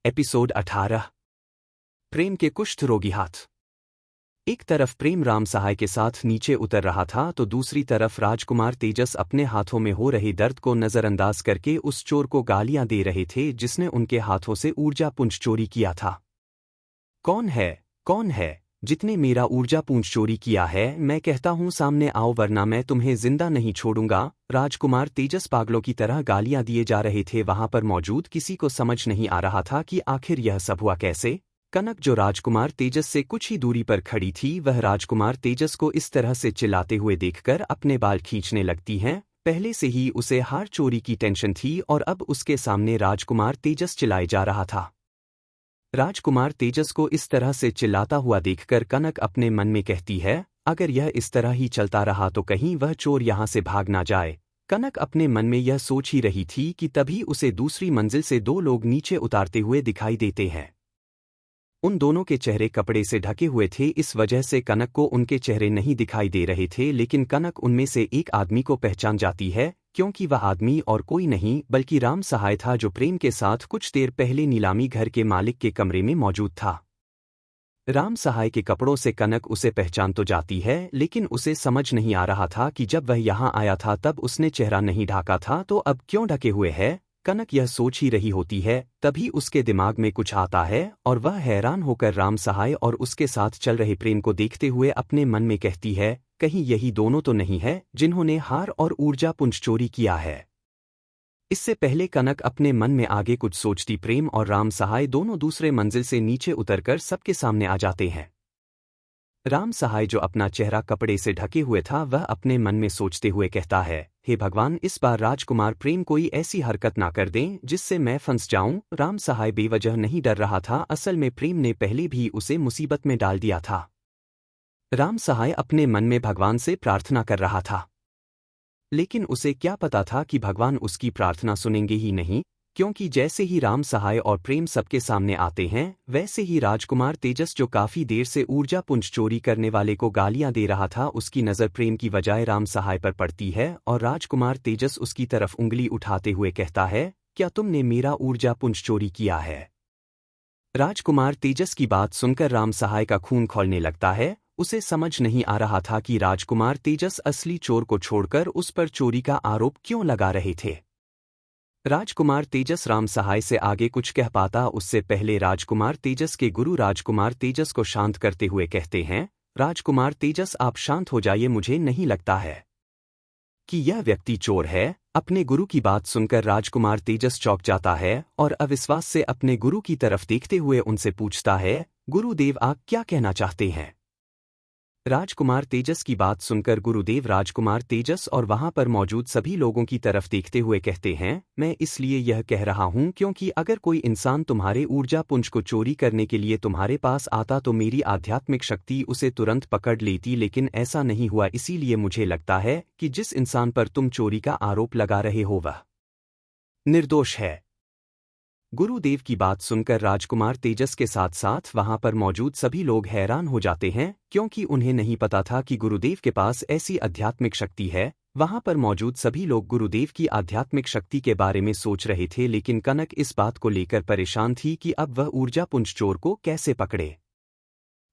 Episode 18। प्रेम के कुष्ठ रोगी हाथ। एक तरफ प्रेम राम सहाय के साथ नीचे उतर रहा था तो दूसरी तरफ राजकुमार तेजस अपने हाथों में हो रहे दर्द को नजरअंदाज करके उस चोर को गालियां दे रहे थे जिसने उनके हाथों से ऊर्जा पुंज चोरी किया था। कौन है जितने मेरा ऊर्जा पुंज चोरी किया है? मैं कहता हूं सामने आओ वरना मैं तुम्हें जिंदा नहीं छोड़ूंगा। राजकुमार तेजस पागलों की तरह गालियां दिए जा रहे थे। वहां पर मौजूद किसी को समझ नहीं आ रहा था कि आखिर यह सब हुआ कैसे। कनक जो राजकुमार तेजस से कुछ ही दूरी पर खड़ी थी वह राजकुमार तेजस को इस तरह से चिल्लाते हुए देखकर अपने बाल खींचने लगती है। पहले से ही उसे हार चोरी की टेंशन थी और अब उसके सामने राजकुमार तेजस चिल्लाए जा रहा था। राजकुमार तेजस को इस तरह से चिल्लाता हुआ देखकर कनक अपने मन में कहती है, अगर यह इस तरह ही चलता रहा तो कहीं वह चोर यहाँ से भाग ना जाए। कनक अपने मन में यह सोच ही रही थी कि तभी उसे दूसरी मंजिल से दो लोग नीचे उतारते हुए दिखाई देते हैं। उन दोनों के चेहरे कपड़े से ढके हुए थे, इस वजह से कनक को उनके चेहरे नहीं दिखाई दे रहे थे, लेकिन कनक उनमें से एक आदमी को पहचान जाती है क्योंकि वह आदमी और कोई नहीं बल्कि राम सहाय था जो प्रेम के साथ कुछ देर पहले नीलामी घर के मालिक के कमरे में मौजूद था। राम सहाय के कपड़ों से कनक उसे पहचान तो जाती है लेकिन उसे समझ नहीं आ रहा था कि जब वह यहाँ आया था तब उसने चेहरा नहीं ढाका था तो अब क्यों ढके हुए है। कनक यह सोच ही रही होती है तभी उसके दिमाग में कुछ आता है और वह हैरान होकर राम सहाय और उसके साथ चल रहे प्रेम को देखते हुए अपने मन में कहती है, कहीं यही दोनों तो नहीं है जिन्होंने हार और ऊर्जा पुंज चोरी किया है। इससे पहले कनक अपने मन में आगे कुछ सोचती प्रेम और राम सहाय दोनों दूसरे मंजिल से नीचे उतरकर सबके सामने आ जाते हैं। राम सहाय जो अपना चेहरा कपड़े से ढके हुए था वह अपने मन में सोचते हुए कहता है, हे भगवान इस बार राजकुमार प्रेम कोई ऐसी हरकत ना कर दें जिससे मैं फंस जाऊं। राम सहाय बेवजह नहीं डर रहा था, असल में प्रेम ने पहले भी उसे मुसीबत में डाल दिया था। राम सहाय अपने मन में भगवान से प्रार्थना कर रहा था, लेकिन उसे क्या पता था कि भगवान उसकी प्रार्थना सुनेंगे ही नहीं, क्योंकि जैसे ही राम सहाय और प्रेम सबके सामने आते हैं वैसे ही राजकुमार तेजस जो काफी देर से ऊर्जा पुंज चोरी करने वाले को गालियां दे रहा था उसकी नज़र प्रेम की बजाय राम सहाय पर पड़ती है और राजकुमार तेजस उसकी तरफ उंगली उठाते हुए कहता है, क्या तुमने मेरा ऊर्जा पुंज चोरी किया है? राजकुमार तेजस की बात सुनकर राम सहाय का खून खौलने लगता है। उसे समझ नहीं आ रहा था कि राजकुमार तेजस असली चोर को छोड़कर उस पर चोरी का आरोप क्यों लगा रहे थे। राजकुमार तेजस राम सहाय से आगे कुछ कह पाता उससे पहले राजकुमार तेजस के गुरु राजकुमार तेजस को शांत करते हुए कहते हैं, राजकुमार तेजस आप शांत हो जाइए, मुझे नहीं लगता है कि यह व्यक्ति चोर है। अपने गुरु की बात सुनकर राजकुमार तेजस चौंक जाता है और अविश्वास से अपने गुरु की तरफ देखते हुए उनसे पूछता है, गुरुदेव आप क्या कहना चाहते हैं? राजकुमार तेजस की बात सुनकर गुरुदेव राजकुमार तेजस और वहां पर मौजूद सभी लोगों की तरफ देखते हुए कहते हैं, मैं इसलिए यह कह रहा हूं क्योंकि अगर कोई इंसान तुम्हारे ऊर्जा पुंज को चोरी करने के लिए तुम्हारे पास आता तो मेरी आध्यात्मिक शक्ति उसे तुरंत पकड़ लेती, लेकिन ऐसा नहीं हुआ। इसीलिए मुझे लगता है कि जिस इंसान पर तुम चोरी का आरोप लगा रहे हो वह निर्दोष है। गुरुदेव की बात सुनकर राजकुमार तेजस के साथ साथ वहां पर मौजूद सभी लोग हैरान हो जाते हैं क्योंकि उन्हें नहीं पता था कि गुरुदेव के पास ऐसी आध्यात्मिक शक्ति है। वहां पर मौजूद सभी लोग गुरुदेव की आध्यात्मिक शक्ति के बारे में सोच रहे थे, लेकिन कनक इस बात को लेकर परेशान थी कि अब वह ऊर्जा पुंज चोर को कैसे पकड़े।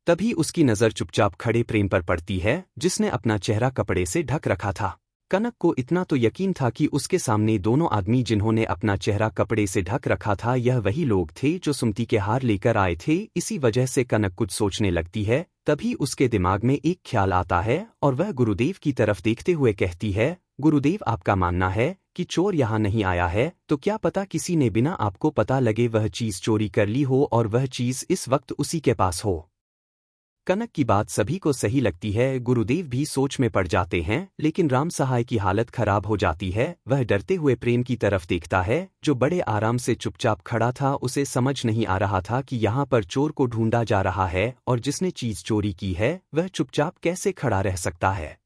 तभी उसकी नज़र चुपचाप खड़े प्रेम पर पड़ती है जिसने अपना चेहरा कपड़े से ढक रखा था। कनक को इतना तो यकीन था कि उसके सामने दोनों आदमी जिन्होंने अपना चेहरा कपड़े से ढक रखा था यह वही लोग थे जो सुमति के हार लेकर आए थे। इसी वजह से कनक कुछ सोचने लगती है, तभी उसके दिमाग में एक ख्याल आता है और वह गुरुदेव की तरफ देखते हुए कहती है, गुरुदेव आपका मानना है कि चोर यहाँ नहीं आया है, तो क्या पता किसी ने बिना आपको पता लगे वह चीज़ चोरी कर ली हो और वह चीज़ इस वक्त उसी के पास हो। कनक की बात सभी को सही लगती है, गुरुदेव भी सोच में पड़ जाते हैं, लेकिन राम सहाय की हालत खराब हो जाती है। वह डरते हुए प्रेम की तरफ देखता है जो बड़े आराम से चुपचाप खड़ा था। उसे समझ नहीं आ रहा था कि यहाँ पर चोर को ढूंढा जा रहा है और जिसने चीज चोरी की है वह चुपचाप कैसे खड़ा रह सकता है।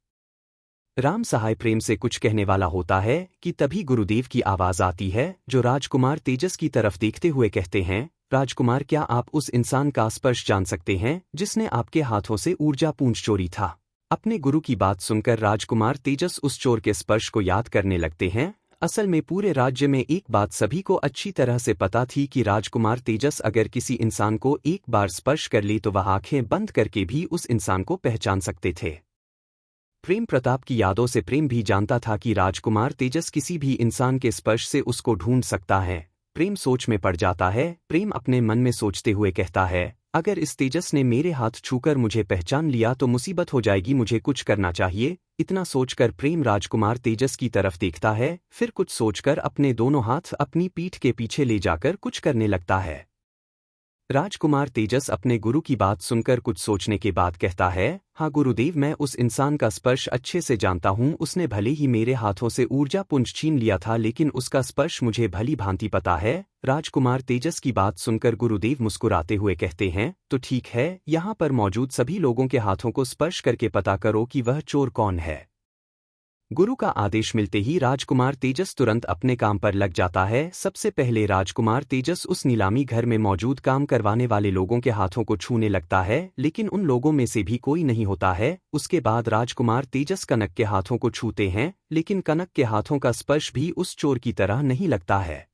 राम सहाय प्रेम से कुछ कहने वाला होता है कि तभी गुरुदेव की आवाज आती है जो राजकुमार तेजस की तरफ देखते हुए कहते हैं, राजकुमार क्या आप उस इंसान का स्पर्श जान सकते हैं जिसने आपके हाथों से ऊर्जा पुंज चोरी था? अपने गुरु की बात सुनकर राजकुमार तेजस उस चोर के स्पर्श को याद करने लगते हैं। असल में पूरे राज्य में एक बात सभी को अच्छी तरह से पता थी कि राजकुमार तेजस अगर किसी इंसान को एक बार स्पर्श कर ले तो वह आंखें बंद करके भी उस इंसान को पहचान सकते थे। प्रेम प्रताप की यादों से प्रेम भी जानता था कि राजकुमार तेजस किसी भी इंसान के स्पर्श से उसको ढूंढ सकता है। प्रेम सोच में पड़ जाता है। प्रेम अपने मन में सोचते हुए कहता है, अगर इस तेजस ने मेरे हाथ छूकर मुझे पहचान लिया तो मुसीबत हो जाएगी, मुझे कुछ करना चाहिए। इतना सोचकर प्रेम राजकुमार तेजस की तरफ देखता है, फिर कुछ सोचकर अपने दोनों हाथ अपनी पीठ के पीछे ले जाकर कुछ करने लगता है। राजकुमार तेजस अपने गुरु की बात सुनकर कुछ सोचने के बाद कहता है, हाँ गुरुदेव, मैं उस इंसान का स्पर्श अच्छे से जानता हूँ। उसने भले ही मेरे हाथों से ऊर्जा पुंज छीन लिया था, लेकिन उसका स्पर्श मुझे भली भांति पता है। राजकुमार तेजस की बात सुनकर गुरुदेव मुस्कुराते हुए कहते हैं, तो ठीक है, यहाँ पर मौजूद सभी लोगों के हाथों को स्पर्श करके पता करो कि वह चोर कौन है। गुरु का आदेश मिलते ही राजकुमार तेजस तुरंत अपने काम पर लग जाता है। सबसे पहले राजकुमार तेजस उस नीलामी घर में मौजूद काम करवाने वाले लोगों के हाथों को छूने लगता है, लेकिन उन लोगों में से भी कोई नहीं होता है। उसके बाद राजकुमार तेजस कनक के हाथों को छूते हैं, लेकिन कनक के हाथों का स्पर्श भी उस चोर की तरह नहीं लगता है।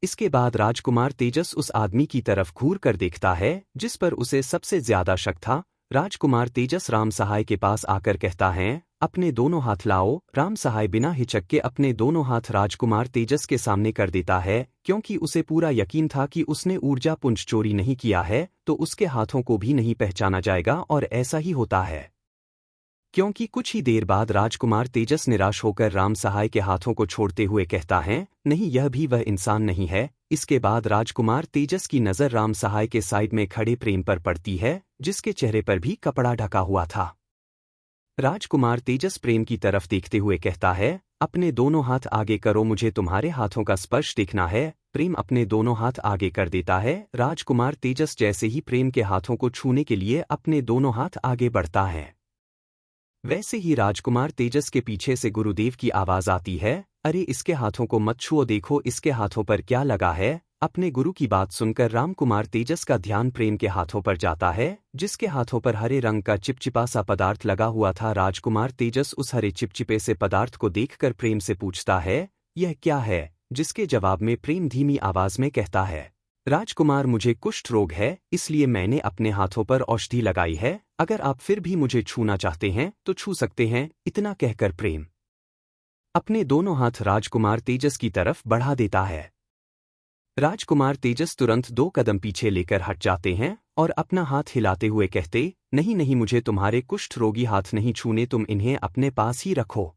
इसके बाद राजकुमार तेजस उस आदमी की तरफ घूर कर देखता है जिस पर उसे सबसे ज्यादा शक था। राजकुमार तेजस राम सहाय के पास आकर कहता है, अपने दोनों हाथ लाओ। राम सहाय बिना हिचक के अपने दोनों हाथ राजकुमार तेजस के सामने कर देता है, क्योंकि उसे पूरा यकीन था कि उसने ऊर्जा पुंज चोरी नहीं किया है तो उसके हाथों को भी नहीं पहचाना जाएगा, और ऐसा ही होता है। क्योंकि कुछ ही देर बाद राजकुमार तेजस निराश होकर राम सहाय के हाथों को छोड़ते हुए कहता है, नहीं, यह भी वह इंसान नहीं है। इसके बाद राजकुमार तेजस की नज़र राम सहाय के साइड में खड़े प्रेम पर पड़ती है, जिसके चेहरे पर भी कपड़ा ढका हुआ था। राजकुमार तेजस प्रेम की तरफ देखते हुए कहता है, अपने दोनों हाथ आगे करो, मुझे तुम्हारे हाथों का स्पर्श देखना है। प्रेम अपने दोनों हाथ आगे कर देता है। राजकुमार तेजस जैसे ही प्रेम के हाथों को छूने के लिए अपने दोनों हाथ आगे बढ़ता है, वैसे ही राजकुमार तेजस के पीछे से गुरुदेव की आवाज आती है, अरे इसके हाथों को मत छुओ, देखो इसके हाथों पर क्या लगा है। अपने गुरु की बात सुनकर रामकुमार तेजस का ध्यान प्रेम के हाथों पर जाता है, जिसके हाथों पर हरे रंग का चिपचिपा सा पदार्थ लगा हुआ था। राजकुमार तेजस उस हरे चिपचिपे से पदार्थ को देखकर प्रेम से पूछता है, यह क्या है? जिसके जवाब में प्रेम धीमी आवाज में कहता है, राजकुमार, मुझे कुष्ठ रोग है, इसलिए मैंने अपने हाथों पर औषधि लगाई है। अगर आप फिर भी मुझे छूना चाहते हैं तो छू सकते हैं। इतना कहकर प्रेम अपने दोनों हाथ राजकुमार तेजस की तरफ बढ़ा देता है। राजकुमार तेजस तुरंत 2 कदम पीछे लेकर हट जाते हैं और अपना हाथ हिलाते हुए कहते, नहीं नहीं, मुझे तुम्हारे कुष्ठ रोगी हाथ नहीं छूने, तुम इन्हें अपने पास ही रखो।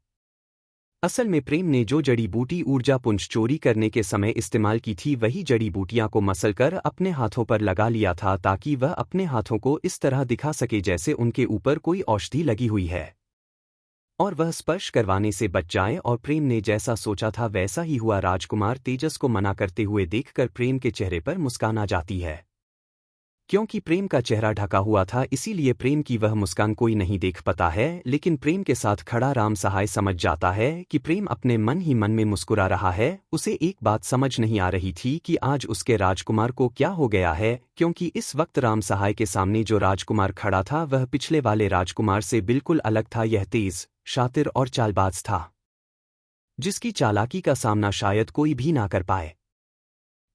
असल में प्रेम ने जो जड़ी बूटी ऊर्जा पुंज चोरी करने के समय इस्तेमाल की थी, वही जड़ी बूटियां को मसलकर अपने हाथों पर लगा लिया था, ताकि वह अपने हाथों को इस तरह दिखा सके जैसे उनके ऊपर कोई औषधि लगी हुई है, और वह स्पर्श करवाने से बच जाए। और प्रेम ने जैसा सोचा था वैसा ही हुआ। राजकुमार तेजस को मना करते हुए देखकर प्रेम के चेहरे पर मुस्कान आ जाती है। क्योंकि प्रेम का चेहरा ढका हुआ था, इसीलिए प्रेम की वह मुस्कान कोई नहीं देख पाता है, लेकिन प्रेम के साथ खड़ा राम सहाय समझ जाता है कि प्रेम अपने मन ही मन में मुस्कुरा रहा है। उसे एक बात समझ नहीं आ रही थी कि आज उसके राजकुमार को क्या हो गया है, क्योंकि इस वक्त राम सहाय के सामने जो राजकुमार खड़ा था वह पिछले वाले राजकुमार से बिल्कुल अलग था। यह तेज, शातिर और चालबाज था, जिसकी चालाकी का सामना शायद कोई भी ना कर पाए।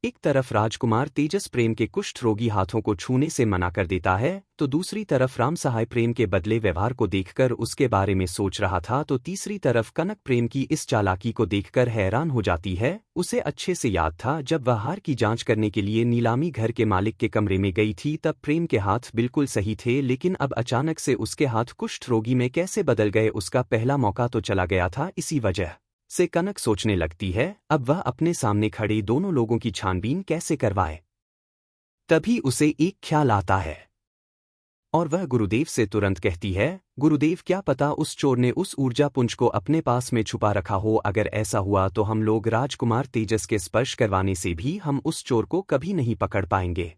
एक तरफ राजकुमार तेजस प्रेम के कुष्ठ रोगी हाथों को छूने से मना कर देता है, तो दूसरी तरफ राम सहाय प्रेम के बदले व्यवहार को देखकर उसके बारे में सोच रहा था। तो तीसरी तरफ कनक प्रेम की इस चालाकी को देखकर हैरान हो जाती है। उसे अच्छे से याद था, जब वह हार की जांच करने के लिए नीलामी घर के मालिक के कमरे में गई थी तब प्रेम के हाथ बिल्कुल सही थे, लेकिन अब अचानक से उसके हाथ कुष्ठ रोगी में कैसे बदल गए। उसका पहला मौका तो चला गया था। इसी वजह से कनक सोचने लगती है, अब वह अपने सामने खड़े दोनों लोगों की छानबीन कैसे करवाए। तभी उसे एक ख्याल आता है और वह गुरुदेव से तुरंत कहती है, गुरुदेव, क्या पता उस चोर ने उस ऊर्जा पुंज को अपने पास में छुपा रखा हो। अगर ऐसा हुआ तो हम लोग राजकुमार तेजस के स्पर्श करवाने से भी हम उस चोर को कभी नहीं पकड़ पाएंगे।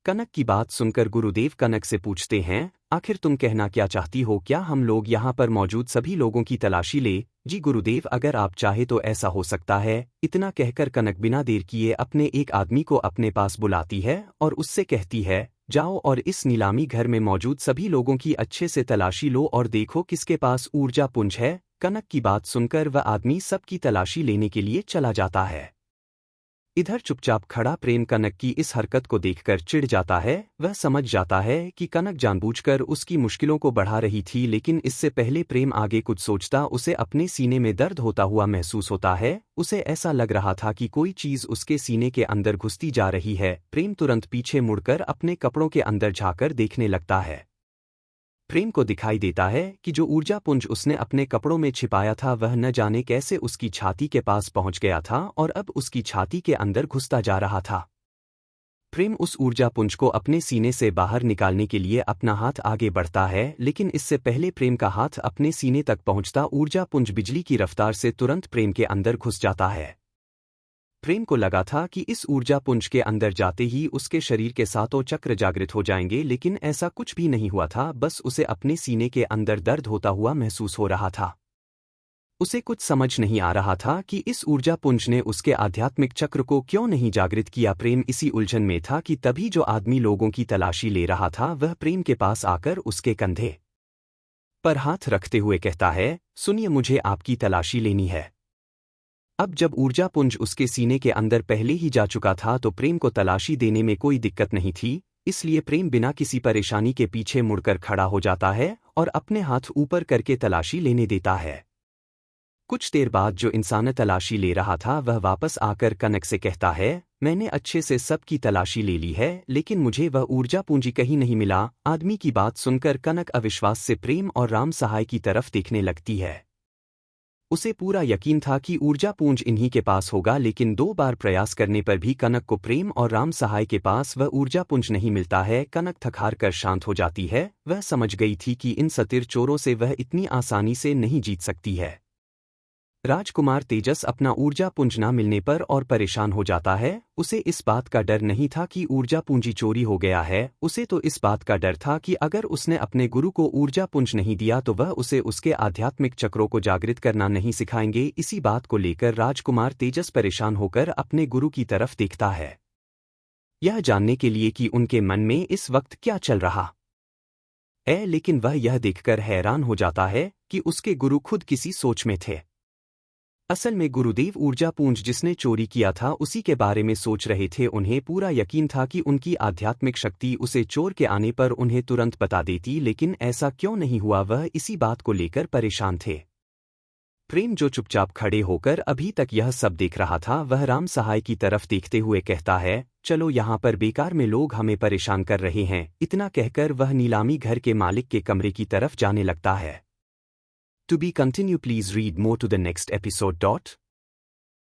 कनक की बात सुनकर गुरुदेव कनक से पूछते हैं, आखिर तुम कहना क्या चाहती हो? क्या हम लोग यहाँ पर मौजूद सभी लोगों की तलाशी ले? जी गुरुदेव, अगर आप चाहे तो ऐसा हो सकता है। इतना कहकर कनक बिना देर किए अपने एक आदमी को अपने पास बुलाती है और उससे कहती है, जाओ और इस नीलामी घर में मौजूद सभी लोगों की अच्छे से तलाशी लो और देखो किसके पास ऊर्जा पुंज है। कनक की बात सुनकर वह आदमी सबकी तलाशी लेने के लिए चला जाता है। इधर चुपचाप खड़ा प्रेम कनक की इस हरकत को देखकर चिढ़ जाता है। वह समझ जाता है कि कनक जानबूझकर उसकी मुश्किलों को बढ़ा रही थी, लेकिन इससे पहले प्रेम आगे कुछ सोचता उसे अपने सीने में दर्द होता हुआ महसूस होता है। उसे ऐसा लग रहा था कि कोई चीज़ उसके सीने के अंदर घुसती जा रही है। प्रेम तुरंत पीछे मुड़कर अपने कपड़ों के अंदर झांककर देखने लगता है। प्रेम को दिखाई देता है कि जो ऊर्जा पुंज उसने अपने कपड़ों में छिपाया था वह न जाने कैसे उसकी छाती के पास पहुंच गया था और अब उसकी छाती के अंदर घुसता जा रहा था। प्रेम उस ऊर्जा पुंज को अपने सीने से बाहर निकालने के लिए अपना हाथ आगे बढ़ता है, लेकिन इससे पहले प्रेम का हाथ अपने सीने तक पहुंचता ऊर्जा पुंज बिजली की रफ्तार से तुरंत प्रेम के अंदर घुस जाता है। प्रेम को लगा था कि इस ऊर्जा पुंज के अंदर जाते ही उसके शरीर के सातों चक्र जागृत हो जाएंगे, लेकिन ऐसा कुछ भी नहीं हुआ था। बस उसे अपने सीने के अंदर दर्द होता हुआ महसूस हो रहा था। उसे कुछ समझ नहीं आ रहा था कि इस ऊर्जा पुंज ने उसके आध्यात्मिक चक्र को क्यों नहीं जागृत किया। प्रेम इसी उलझन में था कि तभी जो आदमी लोगों की तलाशी ले रहा था वह प्रेम के पास आकर उसके कंधे पर हाथ रखते हुए कहता है, सुनिए, मुझे आपकी तलाशी लेनी है। अब जब ऊर्जा पुंज उसके सीने के अंदर पहले ही जा चुका था तो प्रेम को तलाशी देने में कोई दिक्कत नहीं थी, इसलिए प्रेम बिना किसी परेशानी के पीछे मुड़कर खड़ा हो जाता है और अपने हाथ ऊपर करके तलाशी लेने देता है। कुछ देर बाद जो इंसान तलाशी ले रहा था वह वापस आकर कनक से कहता है, मैंने अच्छे से सबकी तलाशी ले ली है, लेकिन मुझे वह ऊर्जा पूंजी कहीं नहीं मिला। आदमी की बात सुनकर कनक अविश्वास से प्रेम और राम सहाय की तरफ देखने लगती है। उसे पूरा यकीन था कि ऊर्जा पूंज इन्हीं के पास होगा, लेकिन 2 बार प्रयास करने पर भी कनक को प्रेम और राम सहाय के पास वह ऊर्जा पुंज नहीं मिलता है। कनक थक-हार कर शांत हो जाती है। वह समझ गई थी कि इन सतिर चोरों से वह इतनी आसानी से नहीं जीत सकती है। राजकुमार तेजस अपना ऊर्जा पुंज न मिलने पर और परेशान हो जाता है। उसे इस बात का डर नहीं था कि ऊर्जा पूंजी चोरी हो गया है, उसे तो इस बात का डर था कि अगर उसने अपने गुरु को ऊर्जा पुंज नहीं दिया तो वह उसे उसके आध्यात्मिक चक्रों को जागृत करना नहीं सिखाएंगे। इसी बात को लेकर राजकुमार तेजस परेशान होकर अपने गुरु की तरफ देखता है, यह जानने के लिए कि उनके मन में इस वक्त क्या चल रहा है, लेकिन वह यह देखकर हैरान हो जाता है कि उसके गुरु खुद किसी सोच में थे। असल में गुरुदेव ऊर्जा पूंज जिसने चोरी किया था उसी के बारे में सोच रहे थे। उन्हें पूरा यकीन था कि उनकी आध्यात्मिक शक्ति उसे चोर के आने पर उन्हें तुरंत बता देती, लेकिन ऐसा क्यों नहीं हुआ, वह इसी बात को लेकर परेशान थे। प्रेम जो चुपचाप खड़े होकर अभी तक यह सब देख रहा था वह राम सहाय की तरफ देखते हुए कहता है, चलो यहाँ पर बेकार में लोग हमें परेशान कर रहे हैं। इतना कहकर वह नीलामी घर के मालिक के कमरे की तरफ जाने लगता है। To be continued, please read more to the next episode.